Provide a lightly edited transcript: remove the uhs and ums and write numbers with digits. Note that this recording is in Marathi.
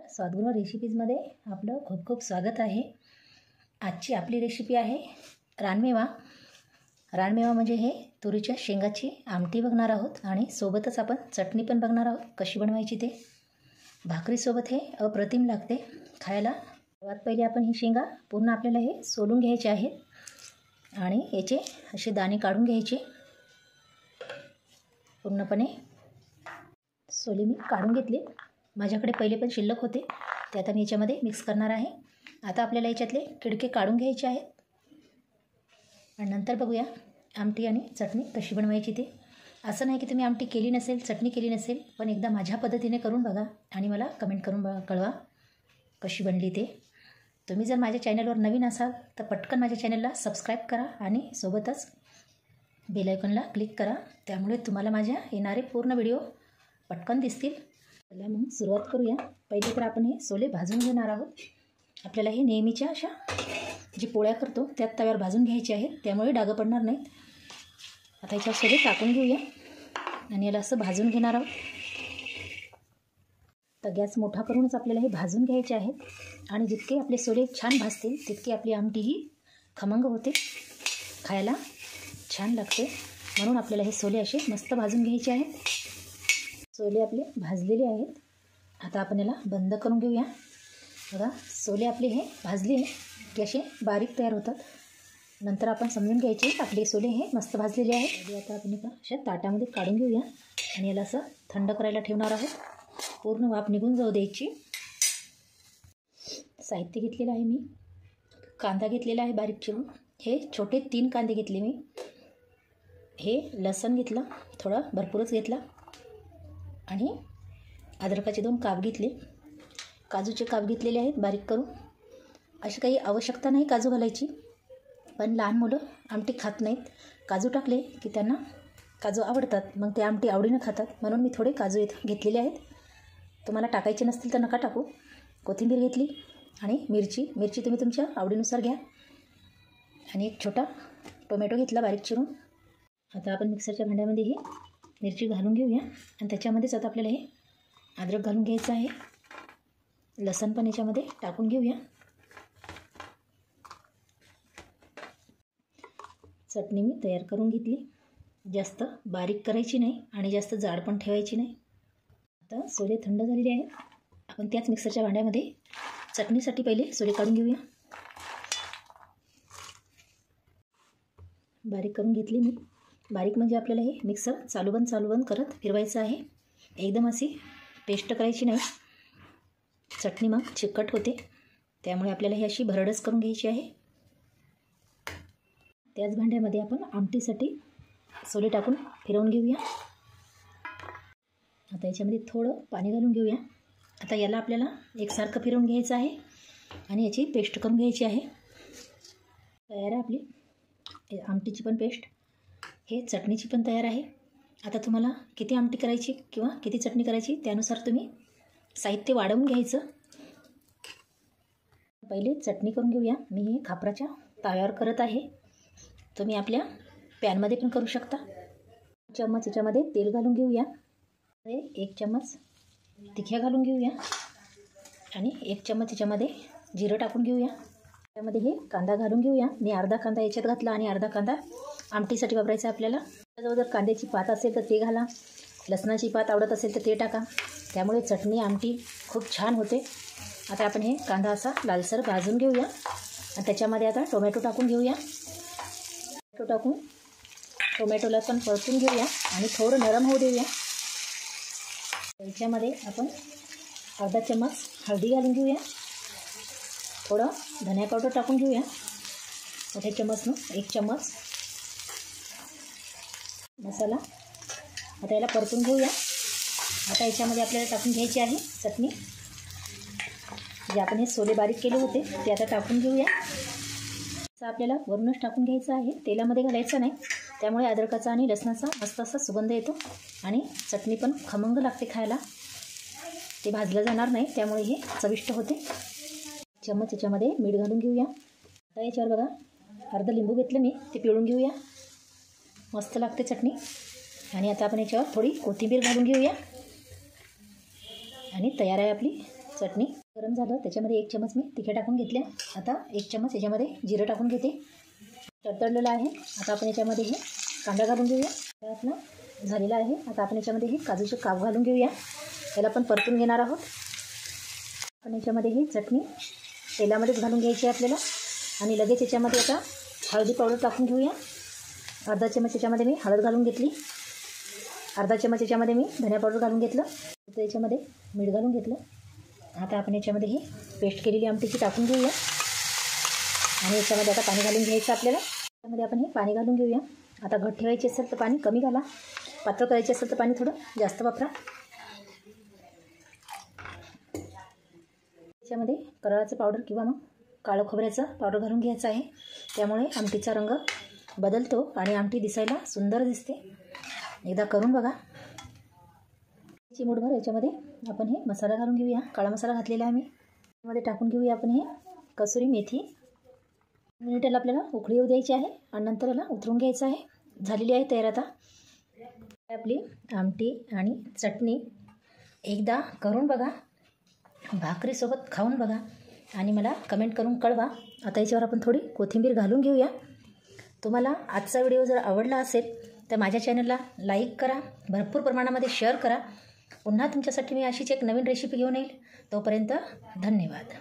स्वादगृह रेसिपीजमध्ये आपलं खूप खूप स्वागत आहे। आजची आपली रेसिपी आहे रानमेवा। रानमेवा म्हणजे हे तुरीच्या शेंगाची आमटी बघणार आहोत आणि सोबतच आपण चटणी पण बघणार आहोत कशी बनवायची ते। भाकरीसोबत हे अप्रतिम लागते खायला। सर्वात पहिले आपण ही शेंगा पूर्ण आपल्याला हे सोलून घ्यायचे आहेत आणि याचे असे दाणे काढून घ्यायचे। पूर्णपणे सोली मी काढून घेतली। माझ्याकडे पहिले पण शिल्लक होते ते आता मी याच्यामध्ये मिक्स करणार आहे। आता आपल्याला याच्यातले किडके काढून घ्यायचे आहेत आणि नंतर बघूया आमटी आणि चटणी कशी बनवायची ते। असं नाही की तुम्ही आमटी केली नसेल चटणी केली नसेल, पण एकदा माझ्या पद्धतीने करून बघा आणि मला कमेंट करून कळवा कशी बनली ते। तुम्ही जर माझ्या चॅनलवर नवीन असाल तर पटकन माझ्या चॅनलला सबस्क्राईब करा आणि सोबतच बेल आयकॉनला क्लिक करा, त्यामुळे तुम्हाला माझ्या येणारे पूर्ण व्हिडिओ पटकन दिसतील। चला मग सुरुवात करूया। पहिले तर आपण हे सोले भाजून घेणार आहोत। आपल्याला हे नेहमीच्या अशा जी पोळ्या करतो त्यात तव्यावर भाजून घ्यायचे आहेत, त्यामुळे डाग पडणार नाहीत। आता याच्यावर सोले टाकून घेऊया आणि याला असं भाजून घेणार आहोत। तर गॅस मोठा करूनच आपल्याला हे भाजून घ्यायचे आहेत आणि जितके आपले सोले छान भाजतील तितकी आपली आमटी ही खमंग होते, खायला छान लागते। म्हणून आपल्याला हे सोले असे मस्त भाजून घ्यायचे आहेत। सोले आपले भाजलेले आहेत। आता आपण याला बंद करून घेऊया। बघा सोले आपले हे भाजले की असे बारीक तयार होतात। नंतर आपण समजून घ्यायचे आपले सोले हे मस्त भाजलेले आहेत। आता आपण एका अशा ताटामध्ये काढून घेऊया आणि याला असं थंड करायला ठेवणार आहोत। पूर्ण वाफ निघून जाऊ द्यायची। साहित्य घेतलेलं आहे मी, कांदा घेतलेला आहे बारीक चिरून, हे छोटे 3 कांदे घेतले मी। हे लसण घेतलं, थोडं भरपूरच घेतला आणि अद्रकाचे 2 काप घेतले। काजूचे काप घेतलेले आहेत बारीक करून। अशी काही आवश्यकता नाही काजू घालायची, पण लहान मुलं आमटी खात नाहीत। काजू टाकले की त्यांना काजू आवडतात, मग ते आमटी आवडीनं खातात, म्हणून मी थोडे काजू घेतलेले आहेत। तुम्हाला टाकायचे नसतील तर नका टाकू। कोथिंबीर घेतली आणि मिरची तुम्ही तुमच्या आवडीनुसार घ्या आणि एक छोटा टोमॅटो घेतला बारीक चिरून। आता आपण मिक्सरच्या भांड्यामध्ये ही मिरची घालून घेऊया आणि त्याच्यामध्येच आता आपल्याला हे अद्रक घालून घ्यायचं आहे। लसण पण याच्यामध्ये टाकून घेऊया। चटणी मी तयार करून घेतली, जास्त बारीक करायची नाही आणि जास्त जाड पण ठेवायची नाही। आता सोले थंड झालेले आहेत। आपण त्याच मिक्सरच्या भांड्यामध्ये चटणीसाठी पहिले सोले काढून घेऊया। बारीक करून घेतली मी। बारीक म्हणजे आपल्याला हे मिक्सर चालू बंद करत फिरवायचं आहे, एकदम अशी पेस्ट करायची नाही। चटणी मग चिकट होते, त्यामुळे आपल्याला ही अशी भरडच करून घ्यायची आहे। त्याच भांड्यामध्ये आपण आमटीसाठी सोले टाकून फिरवून घेऊया। आता याच्यामध्ये थोडं पाणी घालून घेऊया। आता याला आपल्याला एकसारखं फिरवून घ्यायचं आहे आणि याची पेस्ट करून घ्यायची आहे। तयार आहे आपली आमटीची पण पेस्ट, हे चटणीची पण तयार आहे। आता तुम्हाला किती आमटी करायची किंवा किती चटणी करायची त्यानुसार तुम्ही साहित्य वाढवून घ्यायचं। पहिले चटणी करून घेऊया। मी हे खापराच्या तव्यावर करत आहे, तुम्ही आपल्या पॅनमध्ये पण करू शकता। चम्मच याच्यामध्ये तेल घालून घेऊया, 1 चम्मच तिखी घालून घेऊया आणि 1 चम्मच याच्यामध्ये जिरं टाकून घेऊया। त्यामध्ये हे कांदा घालून घेऊया। मी अर्धा कांदा याच्यात घातला आणि अर्धा कांदा आमटीसाठी वापरायचा आपल्याला। जर कांद्याची पात असेल तर ते घाला, लसणाची पात आवडत असेल तर ते टाका, त्यामुळे चटणी आमटी खूप छान होते। आता आपण हे कांदा असा लालसर भाजून घेऊया आणि त्याच्यामध्ये आता टोमॅटो टाकून घेऊया। टोमॅटोला पण परतून घेऊया आणि थोडं नरम होऊ देऊया। याच्यामध्ये आपण अर्धा चम्मच हळदी घालून घेऊया, थोडं धनिया पावडर टाकून घेऊया मोठ्या चम्मचनं, 1 चम्मच मसाला। आता याला परतून घेऊया। आता याच्यामध्ये आपल्याला टाकून घ्यायची आहे चटणी, जे आपण हे सोले बारीक केले होते ते आता टाकून घेऊया। असं आपल्याला वरूनच टाकून घ्यायचं आहे, तेलामध्ये घालायचं नाही, त्यामुळे अद्रकाचा आणि लसणाचा मस्त असा सुगंध येतो आणि चटणी पण खमंग लागते खायला। ते भाजलं जाणार नाही, त्यामुळे हे चविष्ट होते। चम्मच याच्यामध्ये मीठ घालून घेऊया। आता याच्यावर बघा अर्ध लिंबू घेतलं मी, ते पिळून घेऊया, मस्त लागते चटणी। आणि आता आपण याच्यावर थोडी कोथिंबीर घालून घेऊया आणि तयार आहे आपली चटणी गरम झालं त्याच्यामध्ये 1 चमच मी तिखट टाकून घेतले. आता 1 चमच याच्यामध्ये जिरं टाकून घेते. तडतडलेलं आहे. आता आपण याच्यामध्ये हे कांदा घालून घेऊया. आपला झालेला आहे. आता आपण याच्यामध्ये हे काजूचे काप घालून घेऊया. याला पण परतून घेणार आहोत. आपण याच्यामध्ये ही चटणी तेलामध्येच घालून घ्यायची आहे आपल्याला. आणि लगेच याच्यामध्ये आता हळदी पावडर टाकून घेऊया. अर्धा चमच याच्यामध्ये मी हळद घालून घेतली. अर्धा चमच याच्यामध्ये मी धनिया पावडर घालून घेतलं. तर याच्यामध्ये मीठ घालून घेतलं. आता आपण याच्यामध्ये ही पेस्ट केलेली आमटीची टाकून घेऊया. आणि याच्यामध्ये आता पाणी घालून घ्यायचं आपल्याला. त्यामध्ये आपण हे पाणी घालून घेऊया. आता घट ठेवायची असेल तर पाणी कमी घाला. पातळ करायची असेल तर पाणी थोडं जास्त वापरा. याच्यामध्ये कराळाचं पावडर किंवा मग काळं खोबऱ्याचं पावडर घालून घ्यायचं आहे. त्यामुळे आमटीचा रंग बदलतो आणि आमटी दिसायला सुंदर दिसते. एकदा करून बघा. चिमूटभर याच्यामध्ये आपण हे मसाला घालून घेऊया. काळा मसाला घातलेला आहे मी. त्यामध्ये टाकून घेऊया आपण हे कसुरी मेथी. मिनिटाला आपल्याला उकळी येऊ द्यायची आहे आणि नंतर याला उतरून घ्यायचं आहे. झालेली आहे तयार. आता आपली आमटी आणि चटणी एकदा करून बघा. भाकरीसोबत खाऊन बघा आणि मला कमेंट करून कळवा. आता याच्यावर आपण थोडी कोथिंबीर घालून घेऊया. तुम्हाला आजचा व्हिडिओ जर आवडला असेल तर माझ्या चॅनलला लाईक करा. भरपूर प्रमाणामध्ये शेअर करा. पुन्हा तुमच्यासाठी मी अशीच एक नवीन रेसिपी घेऊन येईल. तोपर्यंत धन्यवाद.